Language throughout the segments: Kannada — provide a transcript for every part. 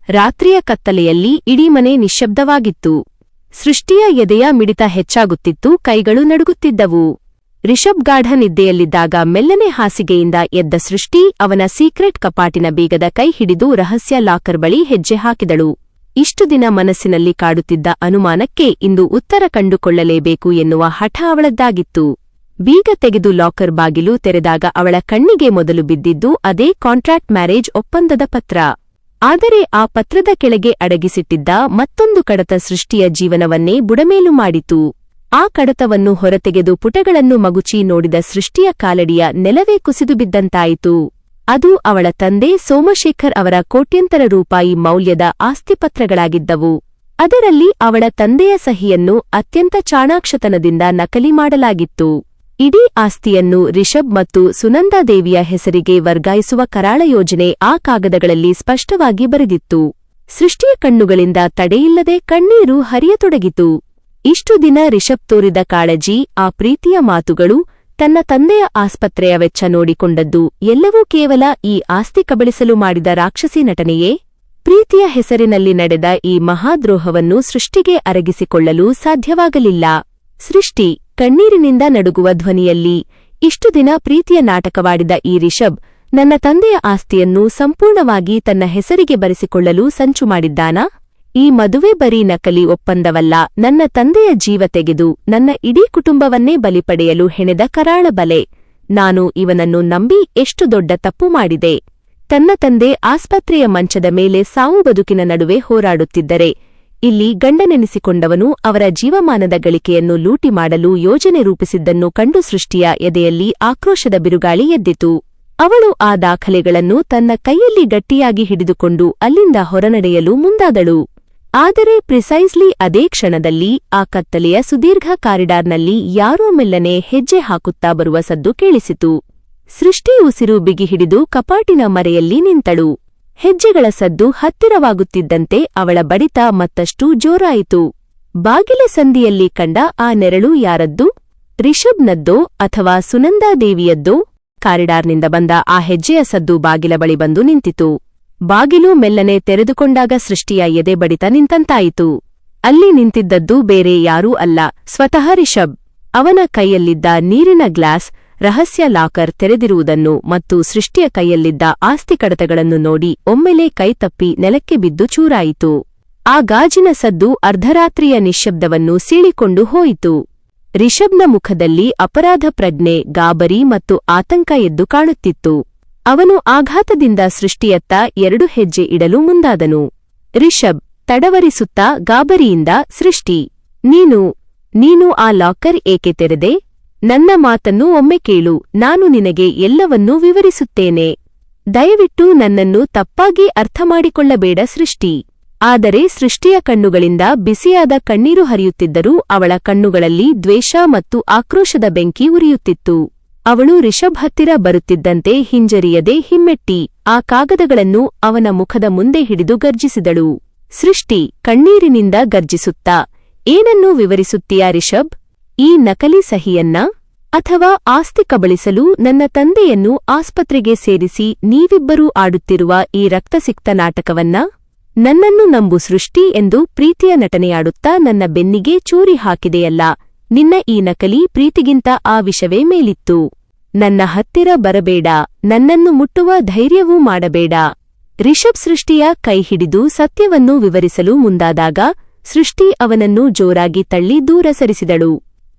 ರಾತ್ರಿಯ ಕತ್ತಲೆಯಲ್ಲಿ ಇಡೀ ಮನೆ ನಿಶ್ಶಬ್ದವಾಗಿತ್ತು. ಸೃಷ್ಟಿಯ ಎದೆಯ ಮಿಡಿತ ಹೆಚ್ಚಾಗುತ್ತಿತ್ತು, ಕೈಗಳು ನಡುಗುತ್ತಿದ್ದವು. ರಿಷಬ್ ಗಾಢ ನಿದ್ದೆಯಲ್ಲಿದ್ದಾಗ ಮೆಲ್ಲನೆ ಹಾಸಿಗೆಯಿಂದ ಎದ್ದ ಸೃಷ್ಟಿ ಅವನ ಸೀಕ್ರೆಟ್ ಕಪಾಟಿನ ಬೀಗದ ಕೈ ಹಿಡಿದು ರಹಸ್ಯ ಲಾಕರ್ ಬಳಿ ಹೆಜ್ಜೆ ಹಾಕಿದಳು. ಇಷ್ಟು ದಿನ ಮನಸ್ಸಿನಲ್ಲಿ ಕಾಡುತ್ತಿದ್ದ ಅನುಮಾನಕ್ಕೆ ಇಂದು ಉತ್ತರ ಕಂಡುಕೊಳ್ಳಲೇಬೇಕು ಎನ್ನುವ ಹಠ ಅವಳದ್ದಾಗಿತ್ತು. ಬೀಗ ತೆಗೆದು ಲಾಕರ್ ಬಾಗಿಲು ತೆರೆದಾಗ ಅವಳ ಕಣ್ಣಿಗೆ ಮೊದಲು ಬಿದ್ದಿದ್ದು ಅದೇ ಕಾಂಟ್ರಾಕ್ಟ್ ಮ್ಯಾರೇಜ್ ಒಪ್ಪಂದದ ಪತ್ರ. ಆದರೆ ಆ ಪತ್ರದ ಕೆಳಗೆ ಅಡಗಿಸಿಟ್ಟಿದ್ದ ಮತ್ತೊಂದು ಕಡತ ಸೃಷ್ಟಿಯ ಜೀವನವನ್ನೇ ಬುಡಮೇಲು ಮಾಡಿತು. ಆ ಕಡತವನ್ನು ಹೊರತೆಗೆದು ಪುಟಗಳನ್ನು ಮಗುಚಿ ನೋಡಿದ ಸೃಷ್ಟಿಯ ಕಾಲಡಿಯ ನೆಲವೇ ಕುಸಿದು ಬಿದ್ದಂತಾಯಿತು. ಅದು ಅವಳ ತಂದೆ ಸೋಮಶೇಖರ್ ಅವರ ಕೋಟ್ಯಂತರ ರೂಪಾಯಿ ಮೌಲ್ಯದ ಆಸ್ತಿಪತ್ರಗಳಾಗಿದ್ದವು. ಅದರಲ್ಲಿ ಅವಳ ತಂದೆಯ ಸಹಿಯನ್ನು ಅತ್ಯಂತ ಚಾಣಾಕ್ಷತನದಿಂದ ನಕಲಿ ಮಾಡಲಾಗಿತ್ತು. ಇಡೀ ಆಸ್ತಿಯನ್ನು ರಿಷಬ್ ಮತ್ತು ಸುನಂದಾದೇವಿಯ ಹೆಸರಿಗೆ ವರ್ಗಾಯಿಸುವ ಕರಾಳ ಯೋಜನೆ ಆ ಕಾಗದಗಳಲ್ಲಿ ಸ್ಪಷ್ಟವಾಗಿ ಬರೆದಿತ್ತು. ಸೃಷ್ಟಿಯ ಕಣ್ಣುಗಳಿಂದ ತಡೆಯಿಲ್ಲದೆ ಕಣ್ಣೀರು ಹರಿಯತೊಡಗಿತು. ಇಷ್ಟು ದಿನ ರಿಷಬ್ ತೋರಿದ ಕಾಳಜಿ, ಆ ಪ್ರೀತಿಯ ಮಾತುಗಳು, ತನ್ನ ತಂದೆಯ ಆಸ್ಪತ್ರೆಯ ವೆಚ್ಚ ನೋಡಿಕೊಂಡದ್ದು ಎಲ್ಲವೂ ಕೇವಲ ಈ ಆಸ್ತಿ ಕಬಳಿಸಲು ಮಾಡಿದ ರಾಕ್ಷಸಿ ನಟನೆಯೇ? ಪ್ರೀತಿಯ ಹೆಸರಿನಲ್ಲಿ ನಡೆದ ಈ ಮಹಾದ್ರೋಹವನ್ನು ಸೃಷ್ಟಿಗೆ ಅರಗಿಸಿಕೊಳ್ಳಲು ಸಾಧ್ಯವಾಗಲಿಲ್ಲ. ಸೃಷ್ಟಿ ಕಣ್ಣೀರಿನಿಂದ ನಡುಗುವ ಧ್ವನಿಯಲ್ಲಿ, ಇಷ್ಟು ದಿನ ಪ್ರೀತಿಯ ನಾಟಕವಾಡಿದ ಈ ರಿಷಬ್ ನನ್ನ ತಂದೆಯ ಆಸ್ತಿಯನ್ನು ಸಂಪೂರ್ಣವಾಗಿ ತನ್ನ ಹೆಸರಿಗೆ ಬರೆಸಿಕೊಳ್ಳಲು ಸಂಚು ಮಾಡಿದ್ದಾನಾ? ಈ ಮದುವೆ ಬರೀ ನಕಲಿ ಒಪ್ಪಂದವಲ್ಲ, ನನ್ನ ತಂದೆಯ ಜೀವ ತೆಗೆದು ನನ್ನ ಇಡೀ ಕುಟುಂಬವನ್ನೇ ಬಲಿಪಡೆಯಲು ಹೆಣೆದ ಕರಾಳ ಬಲೆ. ನಾನು ಇವನನ್ನು ನಂಬಿ ಎಷ್ಟು ದೊಡ್ಡ ತಪ್ಪು ಮಾಡಿದೆ. ತನ್ನ ತಂದೆ ಆಸ್ಪತ್ರೆಯ ಮಂಚದ ಮೇಲೆ ಸಾವು ಬದುಕಿನ ನಡುವೆ ಹೋರಾಡುತ್ತಿದ್ದರೆ, ಇಲ್ಲಿ ಗಂಡನೆನಿಸಿಕೊಂಡವನು ಅವರ ಜೀವಮಾನದ ಗಳಿಕೆಯನ್ನು ಲೂಟಿ ಮಾಡಲು ಯೋಜನೆ ರೂಪಿಸಿದ್ದನ್ನು ಕಂಡು ಸೃಷ್ಟಿಯ ಎದೆಯಲ್ಲಿ ಆಕ್ರೋಶದ ಬಿರುಗಾಳಿ ಎದ್ದಿತು. ಅವಳು ಆ ದಾಖಲೆಗಳನ್ನು ತನ್ನ ಕೈಯಲ್ಲಿ ಗಟ್ಟಿಯಾಗಿ ಹಿಡಿದುಕೊಂಡು ಅಲ್ಲಿಂದ ಹೊರನಡೆಯಲು ಮುಂದಾದಳು. ಆದರೆ ಪ್ರಿಸೈಸ್ಲಿ ಅದೇ ಕ್ಷಣದಲ್ಲಿ ಆ ಕತ್ತಲೆಯ ಸುದೀರ್ಘ ಕಾರಿಡಾರ್ನಲ್ಲಿ ಯಾರೋ ಮೆಲ್ಲನೆ ಹೆಜ್ಜೆ ಹಾಕುತ್ತಾ ಬರುವ ಸದ್ದು ಕೇಳಿಸಿತು. ಸೃಷ್ಟಿ ಉಸಿರು ಬಿಗಿಹಿಡಿದು ಕಪಾಟಿನ ಮರೆಯಲ್ಲಿ ನಿಂತಳು. ಹೆಜ್ಜೆಗಳ ಸದ್ದು ಹತ್ತಿರವಾಗುತ್ತಿದ್ದಂತೆ ಅವಳ ಬಡಿತ ಮತ್ತಷ್ಟು ಜೋರಾಯಿತು. ಬಾಗಿಲ ಸಂದಿಯಲ್ಲಿ ಕಂಡ ಆ ನೆರಳು ಯಾರದ್ದು? ರಿಷಬ್ನದ್ದೋ ಅಥವಾ ಸುನಂದಾದೇವಿಯದ್ದೋ? ಕಾರಿಡಾರ್ನಿಂದ ಬಂದ ಆ ಹೆಜ್ಜೆಯ ಸದ್ದು ಬಾಗಿಲ ಬಳಿ ಬಂದು ನಿಂತಿತು. ಬಾಗಿಲು ಮೆಲ್ಲನೆ ತೆರೆದುಕೊಂಡಾಗ ಸೃಷ್ಟಿಯ ಎದೆ ಬಡಿತ ನಿಂತಂತಾಯಿತು. ಅಲ್ಲಿ ನಿಂತಿದ್ದದ್ದು ಬೇರೆ ಯಾರೂ ಅಲ್ಲ, ಸ್ವತಃ ರಿಷಬ್. ಅವನ ಕೈಯಲ್ಲಿದ್ದ ನೀರಿನ ಗ್ಲಾಸ್, ರಹಸ್ಯ ಲಾಕರ್ ತೆರೆದಿರುವುದನ್ನು ಮತ್ತು ಸೃಷ್ಟಿಯ ಕೈಯಲ್ಲಿದ್ದ ಆಸ್ತಿ ಕಡತಗಳನ್ನು ನೋಡಿ ಒಮ್ಮೆಲೇ ಕೈತಪ್ಪಿ ನೆಲಕ್ಕೆ ಬಿದ್ದು ಚೂರಾಯಿತು. ಆ ಗಾಜಿನ ಸದ್ದು ಅರ್ಧರಾತ್ರಿಯ ನಿಶ್ಶಬ್ದವನ್ನು ಸೀಳಿಕೊಂಡು ಹೋಯಿತು. ರಿಷಬ್ನ ಮುಖದಲ್ಲಿ ಅಪರಾಧ ಪ್ರಜ್ಞೆ, ಗಾಬರಿ ಮತ್ತು ಆತಂಕ ಎದ್ದು ಕಾಣುತ್ತಿತ್ತು. ಅವನು ಆಘಾತದಿಂದ ಸೃಷ್ಟಿಯತ್ತ 2 ಹೆಜ್ಜೆ ಇಡಲು ಮುಂದಾದನು. ರಿಷಬ್ ತಡವರಿಸುತ್ತಾ ಗಾಬರಿಯಿಂದ, ಸೃಷ್ಟಿ, ನೀನು ಆ ಲಾಕರ್ ಏಕೆ ತೆರೆದೆ? ನನ್ನ ಮಾತನ್ನು ಒಮ್ಮೆ ಕೇಳು, ನಾನು ನಿನಗೆ ಎಲ್ಲವನ್ನೂ ವಿವರಿಸುತ್ತೇನೆ. ದಯವಿಟ್ಟು ನನ್ನನ್ನು ತಪ್ಪಾಗಿ ಅರ್ಥಮಾಡಿಕೊಳ್ಳಬೇಡ ಸೃಷ್ಟಿ. ಆದರೆ ಸೃಷ್ಟಿಯ ಕಣ್ಣುಗಳಿಂದ ಬಿಸಿಯಾದ ಕಣ್ಣೀರು ಹರಿಯುತ್ತಿದ್ದರೂ ಅವಳ ಕಣ್ಣುಗಳಲ್ಲಿ ದ್ವೇಷ ಮತ್ತು ಆಕ್ರೋಶದ ಬೆಂಕಿ ಉರಿಯುತ್ತಿತ್ತು. ಅವಳು ರಿಷಬ್ ಹತ್ತಿರ ಬರುತ್ತಿದ್ದಂತೆ ಹಿಂಜರಿಯದೆ ಹಿಮ್ಮೆಟ್ಟಿ ಆ ಕಾಗದಗಳನ್ನು ಅವನ ಮುಖದ ಮುಂದೆ ಹಿಡಿದು ಗರ್ಜಿಸಿದಳು. ಸೃಷ್ಟಿ ಕಣ್ಣೀರಿನಿಂದ ಗರ್ಜಿಸುತ್ತಾ, ಏನನ್ನೂ ವಿವರಿಸುತ್ತೀಯಾ ರಿಷಬ್? ಈ ನಕಲಿ ಸಹಿಯನ್ನ? ಅಥವಾ ಆಸ್ತಿ ಕಬಳಿಸಲು ನನ್ನ ತಂದೆಯನ್ನು ಆಸ್ಪತ್ರೆಗೆ ಸೇರಿಸಿ ನೀವಿಬ್ಬರೂ ಆಡುತ್ತಿರುವ ಈ ರಕ್ತಸಿಕ್ತ ನಾಟಕವನ್ನ? ನನ್ನನ್ನು ನಂಬು ಸೃಷ್ಟಿ ಎಂದು ಪ್ರೀತಿಯ ನಟನೆಯಾಡುತ್ತಾ ನನ್ನ ಬೆನ್ನಿಗೆ ಚೂರಿ ಹಾಕಿದೆಯಲ್ಲ. ನಿನ್ನ ಈ ನಕಲಿ ಪ್ರೀತಿಗಿಂತ ಆ ವಿಷವೇ ಮೇಲಿತ್ತು. ನನ್ನ ಹತ್ತಿರ ಬರಬೇಡ, ನನ್ನನ್ನು ಮುಟ್ಟುವ ಧೈರ್ಯವೂ ಮಾಡಬೇಡ. ರಿಷಬ್ ಸೃಷ್ಟಿಯ ಕೈ ಹಿಡಿದು ಸತ್ಯವನ್ನು ವಿವರಿಸಲು ಮುಂದಾದಾಗ ಸೃಷ್ಟಿ ಅವನನ್ನು ಜೋರಾಗಿ ತಳ್ಳಿ ದೂರ ಸರಿಸಿದಳು.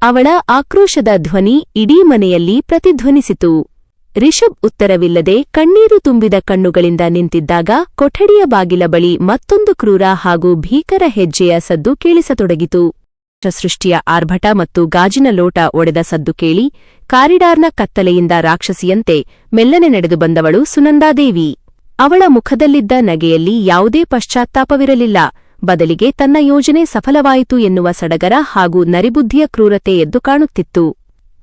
ಅವಳ ಆಕ್ರೋಶದ ಧ್ವನಿ ಇಡೀ ಮನೆಯಲ್ಲಿ ಪ್ರತಿಧ್ವನಿಸಿತು. ರಿಷಬ್ ಉತ್ತರವಿಲ್ಲದೆ ಕಣ್ಣೀರು ತುಂಬಿದ ಕಣ್ಣುಗಳಿಂದ ನಿಂತಿದ್ದಾಗ ಕೊಠಡಿಯ ಬಾಗಿಲ ಬಳಿ ಮತ್ತೊಂದು ಕ್ರೂರ ಹಾಗೂ ಭೀಕರ ಹೆಜ್ಜೆಯ ಸದ್ದು ಕೇಳಿಸತೊಡಗಿತು. ಸೃಷ್ಟಿಯ ಆರ್ಭಟ ಮತ್ತು ಗಾಜಿನ ಲೋಟ ಒಡೆದ ಸದ್ದು ಕೇಳಿ ಕಾರಿಡಾರ್ನ ಕತ್ತಲೆಯಿಂದ ರಾಕ್ಷಸಿಯಂತೆ ಮೆಲ್ಲನೆ ನಡೆದು ಬಂದವಳು ಸುನಂದಾದೇವಿ. ಅವಳ ಮುಖದಲ್ಲಿದ್ದ ನಗೆಯಲ್ಲಿ ಯಾವುದೇ ಪಶ್ಚಾತ್ತಾಪವಿರಲಿಲ್ಲ. ಬದಲಿಗೆ ತನ್ನ ಯೋಜನೆ ಸಫಲವಾಯಿತು ಎನ್ನುವ ಸಡಗರ ಹಾಗೂ ನರಿಬುದ್ಧಿಯ ಕ್ರೂರತೆ ಎದ್ದು ಕಾಣುತ್ತಿತ್ತು.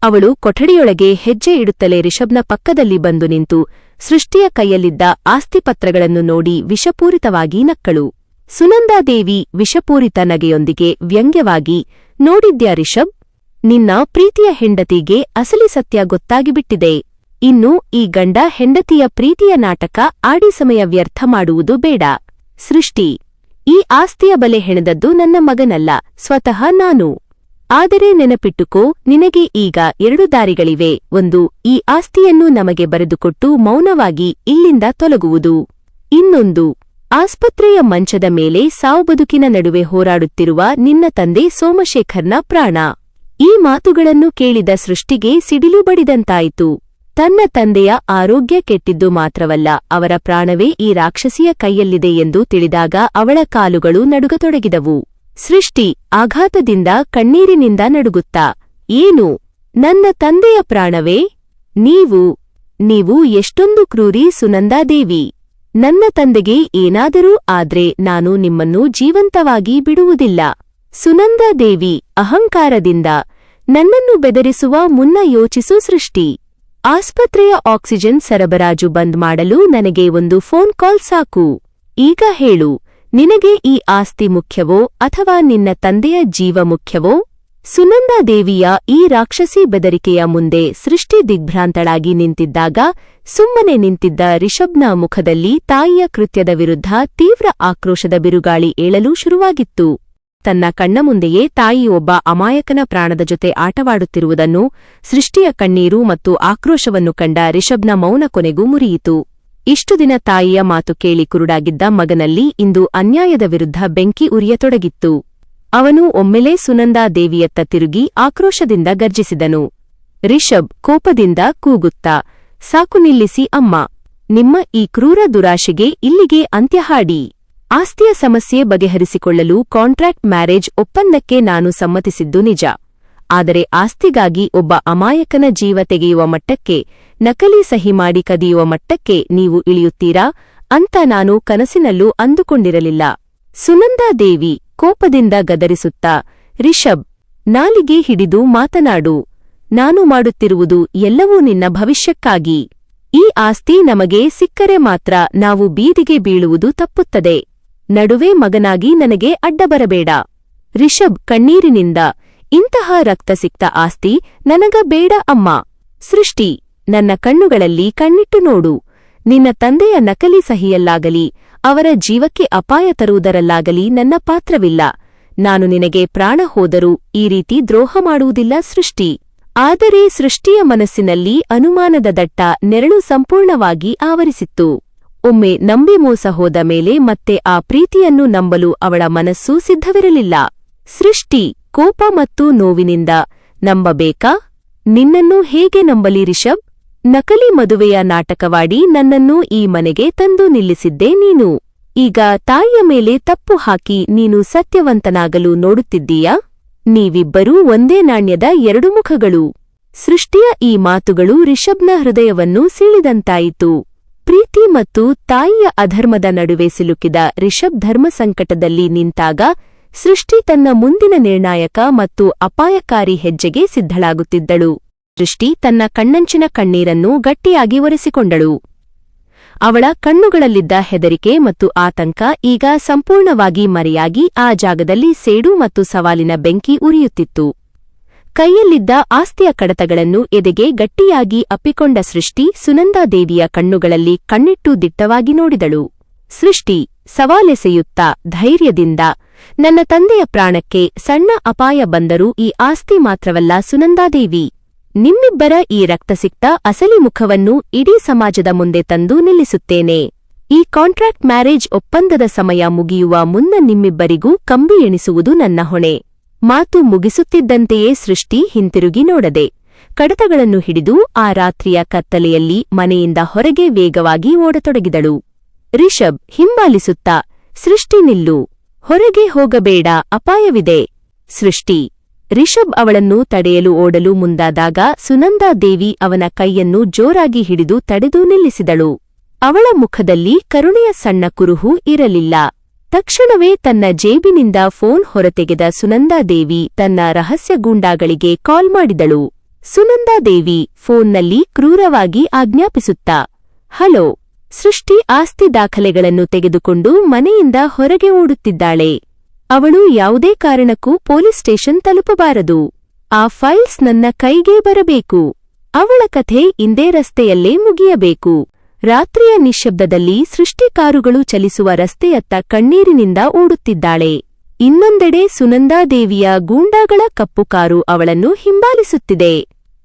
ಅವಳು ಕೊಠಡಿಯೊಳಗೆ ಹೆಜ್ಜೆ ಇಡುತ್ತಲೇ ರಿಷಬ್ನ ಪಕ್ಕದಲ್ಲಿ ಬಂದು ನಿಂತು ಸೃಷ್ಟಿಯ ಕೈಯಲ್ಲಿದ್ದ ಆಸ್ತಿಪತ್ರಗಳನ್ನು ನೋಡಿ ವಿಷಪೂರಿತವಾಗಿ ನಕ್ಕಳು. ಸುನಂದಾದೇವಿ ವಿಷಪೂರಿತ ನಗೆಯೊಂದಿಗೆ ವ್ಯಂಗ್ಯವಾಗಿ, ನೋಡಿದ್ಯಾ ರಿಷಬ್, ನಿನ್ನ ಪ್ರೀತಿಯ ಹೆಂಡತಿಗೆ ಅಸಲಿ ಸತ್ಯ ಗೊತ್ತಾಗಿಬಿಟ್ಟಿದೆ. ಇನ್ನು ಈ ಗಂಡ ಹೆಂಡತಿಯ ಪ್ರೀತಿಯ ನಾಟಕ ಆಡಿ ಸಮಯ ವ್ಯರ್ಥ ಮಾಡುವುದು ಬೇಡ. ಸೃಷ್ಟಿ: ಈ ಆಸ್ತಿಯ ಬಲೆ ಹೆಣೆದದ್ದು ನನ್ನ ಮಗನಲ್ಲ, ಸ್ವತಃ ನಾನು. ಆದರೆ ನೆನಪಿಟ್ಟುಕೋ, ನಿನಗೆ ಈಗ 2 ದಾರಿಗಳಿವೆ. ಒಂದು, ಈ ಆಸ್ತಿಯನ್ನು ನಮಗೆ ಬರೆದುಕೊಟ್ಟು ಮೌನವಾಗಿ ಇಲ್ಲಿಂದ ತೊಲಗುವುದು. ಇನ್ನೊಂದು, ಆಸ್ಪತ್ರೆಯ ಮಂಚದ ಮೇಲೆ ಸಾವುಬದುಕಿನ ನಡುವೆ ಹೋರಾಡುತ್ತಿರುವ ನಿನ್ನ ತಂದೆ ಸೋಮಶೇಖರ್ನ ಪ್ರಾಣ. ಈ ಮಾತುಗಳನ್ನು ಕೇಳಿದ ಸೃಷ್ಟಿಗೆ ಸಿಡಿಲು ಬಡಿದಂತಾಯಿತು. ತನ್ನ ತಂದೆಯ ಆರೋಗ್ಯ ಕೆಟ್ಟಿದ್ದು ಮಾತ್ರವಲ್ಲ, ಅವರ ಪ್ರಾಣವೇ ಈ ರಾಕ್ಷಸಿಯ ಕೈಯಲ್ಲಿದೆ ಎಂದು ತಿಳಿದಾಗ ಅವಳ ಕಾಲುಗಳು ನಡುಗತೊಡಗಿದವು. ಸೃಷ್ಟಿ ಆಘಾತದಿಂದ ಕಣ್ಣೀರಿನಿಂದ ನಡುಗುತ್ತಾ, ಏನು? ನನ್ನ ತಂದೆಯ ಪ್ರಾಣವೇ? ನೀವು ಎಷ್ಟೊಂದು ಕ್ರೂರಿ ಸುನಂದಾದೇವಿ! ನನ್ನ ತಂದೆಗೆ ಏನಾದರೂ ಆದ್ರೆ ನಾನು ನಿಮ್ಮನ್ನು ಜೀವಂತವಾಗಿ ಬಿಡುವುದಿಲ್ಲ. ಸುನಂದಾದೇವಿ ಅಹಂಕಾರದಿಂದ, ನನ್ನನ್ನು ಬೆದರಿಸುವ ಮುನ್ನ ಯೋಚಿಸು ಸೃಷ್ಟಿ. ಆಸ್ಪತ್ರೆಯ ಆಕ್ಸಿಜನ್ ಸರಬರಾಜು ಬಂದ್ ಮಾಡಲು ನನಗೆ ಒಂದು ಫೋನ್ ಕಾಲ್ ಸಾಕು. ಈಗ ಹೇಳು, ನಿನಗೆ ಈ ಆಸ್ತಿ ಮುಖ್ಯವೋ ಅಥವಾ ನಿನ್ನ ತಂದೆಯ ಜೀವ ಮುಖ್ಯವೋ? ಸುನಂದಾದೇವಿಯ ಈ ರಾಕ್ಷಸಿ ಬೆದರಿಕೆಯ ಮುಂದೆ ಸೃಷ್ಟಿ ದಿಗ್ಭ್ರಾಂತಳಾಗಿ ನಿಂತಿದ್ದಾಗ ಸುಮ್ಮನೆ ನಿಂತಿದ್ದ ರಿಷಬ್ನ ಮುಖದಲ್ಲಿ ತಾಯಿಯ ಕೃತ್ಯದ ವಿರುದ್ಧ ತೀವ್ರ ಆಕ್ರೋಶದ ಬಿರುಗಾಳಿ ಏಳಲು ಶುರುವಾಗಿತ್ತು. ತನ್ನ ಕಣ್ಣ ಮುಂದೆಯೇ ತಾಯಿ ಒಬ್ಬ ಅಮಾಯಕನ ಪ್ರಾಣದ ಜೊತೆ ಆಟವಾಡುತ್ತಿರುವುದನ್ನು, ಸೃಷ್ಟಿಯ ಕಣ್ಣೀರು ಮತ್ತು ಆಕ್ರೋಶವನ್ನು ಕಂಡ ರಿಷಬ್ನ ಮೌನ ಕೊನೆಗೂ ಮುರಿಯಿತು. ಇಷ್ಟು ದಿನ ತಾಯಿಯ ಮಾತು ಕೇಳಿ ಕುರುಡಾಗಿದ್ದ ಮಗನಲ್ಲಿ ಇಂದು ಅನ್ಯಾಯದ ವಿರುದ್ಧ ಬೆಂಕಿ ಉರಿಯತೊಡಗಿತ್ತು. ಅವನು ಒಮ್ಮೆಲೇ ಸುನಂದಾದೇವಿಯತ್ತ ತಿರುಗಿ ಆಕ್ರೋಶದಿಂದ ಗರ್ಜಿಸಿದನು. ರಿಷಬ್ ಕೋಪದಿಂದ ಕೂಗುತ್ತಾ, ಸಾಕು ನಿಲ್ಲಿಸಿ ಅಮ್ಮ. ನಿಮ್ಮ ಈ ಕ್ರೂರ ದುರಾಶೆಗೆ ಇಲ್ಲಿಗೆ ಅಂತ್ಯ ಹಾಡಿ. ಆಸ್ತಿಯ ಸಮಸ್ಯೆ ಬಗೆಹರಿಸಿಕೊಳ್ಳಲು ಕಾಂಟ್ರಾಕ್ಟ್ ಮ್ಯಾರೇಜ್ ಒಪ್ಪಂದಕ್ಕೆ ನಾನು ಸಮ್ಮತಿಸಿದ್ದು ನಿಜ. ಆದರೆ ಆಸ್ತಿಗಾಗಿ ಒಬ್ಬ ಅಮಾಯಕನ ಜೀವ ತೆಗೆಯುವ ಮಟ್ಟಕ್ಕೆ, ನಕಲಿ ಸಹಿ ಮಾಡಿ ಕದಿಯುವ ಮಟ್ಟಕ್ಕೆ ನೀವು ಇಳಿಯುತ್ತೀರಾ ಅಂತ ನಾನು ಕನಸಿನಲ್ಲೂ ಅಂದುಕೊಂಡಿರಲಿಲ್ಲ. ಸುನಂದಾದೇವಿ ಕೋಪದಿಂದ ಗದರಿಸುತ್ತಾ, ರಿಷಬ್, ನಾಲಿಗೆ ಹಿಡಿದು ಮಾತನಾಡು. ನಾನು ಮಾಡುತ್ತಿರುವುದು ಎಲ್ಲವೂ ನಿನ್ನ ಭವಿಷ್ಯಕ್ಕಾಗಿ. ಈ ಆಸ್ತಿ ನಮಗೆ ಸಿಕ್ಕರೆ ಮಾತ್ರ ನಾವು ಬೀದಿಗೆ ಬೀಳುವುದು ತಪ್ಪುತ್ತದೆ. ನಡುವೆ ಮಗನಾಗಿ ನನಗೆ ಅಡ್ಡಬರಬೇಡ. ರಿಷಬ್ ಕಣ್ಣೀರಿನಿಂದ, ಇಂತಹ ರಕ್ತಸಿಕ್ತ ಆಸ್ತಿ ನನಗ ಬೇಡ ಅಮ್ಮ. ಸೃಷ್ಟಿ, ನನ್ನ ಕಣ್ಣುಗಳಲ್ಲಿ ಕಣ್ಣಿಟ್ಟು ನೋಡು. ನಿನ್ನ ತಂದೆಯ ನಕಲಿ ಸಹಿಯಲ್ಲಾಗಲಿ ಅವರ ಜೀವಕ್ಕೆ ಅಪಾಯ ತರುವುದರಲ್ಲಾಗಲಿ ನನ್ನ ಪಾತ್ರವಿಲ್ಲ. ನಾನು ನಿನಗೆ ಪ್ರಾಣ ಹೋದರೂ ಈ ರೀತಿ ದ್ರೋಹ ಮಾಡುವುದಿಲ್ಲ ಸೃಷ್ಟಿ. ಆದರೆ ಸೃಷ್ಟಿಯ ಮನಸ್ಸಿನಲ್ಲಿ ಅನುಮಾನದ ದಟ್ಟ ನೆರಳು ಸಂಪೂರ್ಣವಾಗಿ ಆವರಿಸಿತ್ತು. ಒಮ್ಮೆ ನಂಬಿ ಮೋಸ ಹೋದ ಮೇಲೆ ಮತ್ತೆ ಆ ಪ್ರೀತಿಯನ್ನು ನಂಬಲು ಅವಳ ಮನಸ್ಸು ಸಿದ್ಧವಿರಲಿಲ್ಲ. ಸೃಷ್ಟಿ ಕೋಪ ಮತ್ತು ನೋವಿನಿಂದ, ನಂಬಬೇಕಾ? ನಿನ್ನನ್ನು ಹೇಗೆ ನಂಬಲಿ ರಿಷಬ್? ನಕಲಿ ಮದುವೆಯ ನಾಟಕವಾಡಿ ನನ್ನನ್ನು ಈ ಮನೆಗೆ ತಂದು ನಿಲ್ಲಿಸಿದ್ದೇ ನೀನು. ಈಗ ತಾಯಿಯ ಮೇಲೆ ತಪ್ಪು ಹಾಕಿ ನೀನು ಸತ್ಯವಂತನಾಗಲು ನೋಡುತ್ತಿದ್ದೀಯಾ? ನೀವಿಬ್ಬರೂ ಒಂದೇ ನಾಣ್ಯದ 2 ಮುಖಗಳು. ಸೃಷ್ಟಿಯ ಈ ಮಾತುಗಳು ರಿಷಬ್ನ ಹೃದಯವನ್ನು ಸೀಳಿದಂತಾಯಿತು. ಪ್ರೀತಿ ಮತ್ತು ತಾಯಿಯ ಅಧರ್ಮದ ನಡುವೆ ಸಿಲುಕಿದ ರಿಷಬ್ ಧರ್ಮಸಂಕಟದಲ್ಲಿ ನಿಂತಾಗ ಸೃಷ್ಟಿ ತನ್ನ ಮುಂದಿನ ನಿರ್ಣಾಯಕ ಮತ್ತು ಅಪಾಯಕಾರಿ ಹೆಜ್ಜೆಗೆ ಸಿದ್ಧಳಾಗುತ್ತಿದ್ದಳು. ಸೃಷ್ಟಿ ತನ್ನ ಕಣ್ಣಂಚಿನ ಕಣ್ಣೀರನ್ನು ಗಟ್ಟಿಯಾಗಿ ಒರೆಸಿಕೊಂಡಳು. ಅವಳ ಕಣ್ಣುಗಳಲ್ಲಿದ್ದ ಹೆದರಿಕೆ ಮತ್ತು ಆತಂಕ ಈಗ ಸಂಪೂರ್ಣವಾಗಿ ಮರೆಯಾಗಿ ಆ ಜಾಗದಲ್ಲಿ ಸೇಡು ಮತ್ತು ಸವಾಲಿನ ಬೆಂಕಿ ಉರಿಯುತ್ತಿತ್ತು. ಕೈಯಲ್ಲಿದ್ದ ಆಸ್ತಿಯ ಕಡತಗಳನ್ನು ಎದೆಗೆ ಗಟ್ಟಿಯಾಗಿ ಅಪ್ಪಿಕೊಂಡ ಸೃಷ್ಟಿ ಸುನಂದಾದೇವಿಯ ಕಣ್ಣುಗಳಲ್ಲಿ ಕಣ್ಣಿಟ್ಟು ದಿಟ್ಟವಾಗಿ ನೋಡಿದಳು. ಸೃಷ್ಟಿ ಸವಾಲೆಸೆಯುತ್ತಾ ಧೈರ್ಯದಿಂದ, ನನ್ನ ತಂದೆಯ ಪ್ರಾಣಕ್ಕೆ ಸಣ್ಣ ಅಪಾಯ ಬಂದರೂ ಈ ಆಸ್ತಿ ಮಾತ್ರವಲ್ಲ ಸುನಂದಾದೇವಿ, ನಿಮ್ಮಿಬ್ಬರ ಈ ರಕ್ತಸಿಕ್ತ ಅಸಲಿ ಮುಖವನ್ನು ಇಡೀ ಸಮಾಜದ ಮುಂದೆ ತಂದು ನಿಲ್ಲಿಸುತ್ತೇನೆ. ಈ ಕಾಂಟ್ರಾಕ್ಟ್ ಮ್ಯಾರೇಜ್ ಒಪ್ಪಂದದ ಸಮಯ ಮುಗಿಯುವ ಮುನ್ನ ನಿಮ್ಮಿಬ್ಬರಿಗೂ ಕಂಬಿ ಎಣಿಸುವುದು ನನ್ನ ಹೊಣೆ. ಮಾತು ಮುಗಿಸುತ್ತಿದ್ದಂತೆಯೇ ಸೃಷ್ಟಿ ಹಿಂತಿರುಗಿ ನೋಡದೆ ಕಡತಗಳನ್ನು ಹಿಡಿದು ಆ ರಾತ್ರಿಯ ಕತ್ತಲೆಯಲ್ಲಿ ಮನೆಯಿಂದ ಹೊರಗೆ ವೇಗವಾಗಿ ಓಡತೊಡಗಿದಳು. ರಿಷಬ್ ಹಿಂಬಾಲಿಸುತ್ತಾ, ಸೃಷ್ಟಿ ನಿಲ್ಲು, ಹೊರಗೆ ಹೋಗಬೇಡ, ಅಪಾಯವಿದೆ. ಸೃಷ್ಟಿ. ರಿಷಬ್ ಅವಳನ್ನು ತಡೆಯಲು ಓಡಲು ಮುಂದಾದಾಗ ಸುನಂದಾದೇವಿ ಅವನ ಕೈಯನ್ನು ಜೋರಾಗಿ ಹಿಡಿದು ತಡೆದು ನಿಲ್ಲಿಸಿದಳು. ಅವಳ ಮುಖದಲ್ಲಿ ಕರುಣೆಯ ಸಣ್ಣ ಕುರುಹು ಇರಲಿಲ್ಲ. ತಕ್ಷಣವೇ ತನ್ನ ಜೇಬಿನಿಂದ ಫೋನ್ ಹೊರತೆಗೆದ ಸುನಂದಾದೇವಿ ತನ್ನ ರಹಸ್ಯ ಗೂಂಡಾಗಳಿಗೆ ಕಾಲ್ ಮಾಡಿದಳು. ಸುನಂದಾದೇವಿ ಫೋನ್ನಲ್ಲಿ ಕ್ರೂರವಾಗಿ ಆಜ್ಞಾಪಿಸುತ್ತಾ, ಹಲೋ. ಸೃಷ್ಟಿ ಆಸ್ತಿ ದಾಖಲೆಗಳನ್ನು ತೆಗೆದುಕೊಂಡು ಮನೆಯಿಂದ ಹೊರಗೆ ಓಡುತ್ತಿದ್ದಾಳೆ. ಅವಳು ಯಾವುದೇ ಕಾರಣಕ್ಕೂ ಪೊಲೀಸ್ ಸ್ಟೇಷನ್ ತಲುಪಬಾರದು. ಆ ಫೈಲ್ಸ್ ನನ್ನ ಕೈಗೆ ಬರಬೇಕು. ಅವಳ ಕಥೆ ಇಂದೇ ರಸ್ತೆಯಲ್ಲೇ ಮುಗಿಯಬೇಕು. ರಾತ್ರಿಯ ನಿಶ್ಶಬ್ದದಲ್ಲಿ ಸೃಷ್ಟಿ ಕಾರುಗಳು ಚಲಿಸುವ ರಸ್ತೆಯತ್ತ ಕಣ್ಣೀರಿನಿಂದ ಓಡುತ್ತಿದ್ದಾಳೆ. ಇನ್ನೊಂದೆಡೆ ಸುನಂದಾದೇವಿಯ ಗೂಂಡಾಗಳ ಕಪ್ಪು ಕಾರು ಅವಳನ್ನು ಹಿಂಬಾಲಿಸುತ್ತಿದೆ.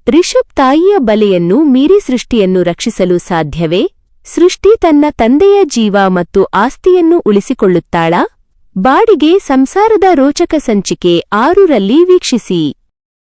ರಿಷಬ್ ತಾಯಿಯ ಬಲೆಯನ್ನು ಮೀರಿ ಸೃಷ್ಟಿಯನ್ನು ರಕ್ಷಿಸಲು ಸಾಧ್ಯವೇ? ಸೃಷ್ಟಿ ತನ್ನ ತಂದೆಯ ಜೀವ ಮತ್ತು ಆಸ್ತಿಯನ್ನು ಉಳಿಸಿಕೊಳ್ಳುತ್ತಾಳಾ? ಬಾಡಿಗೆ ಸಂಸಾರದ ರೋಚಕ ಸಂಚಿಕೆ 6ರಲ್ಲಿ ವೀಕ್ಷಿಸಿ.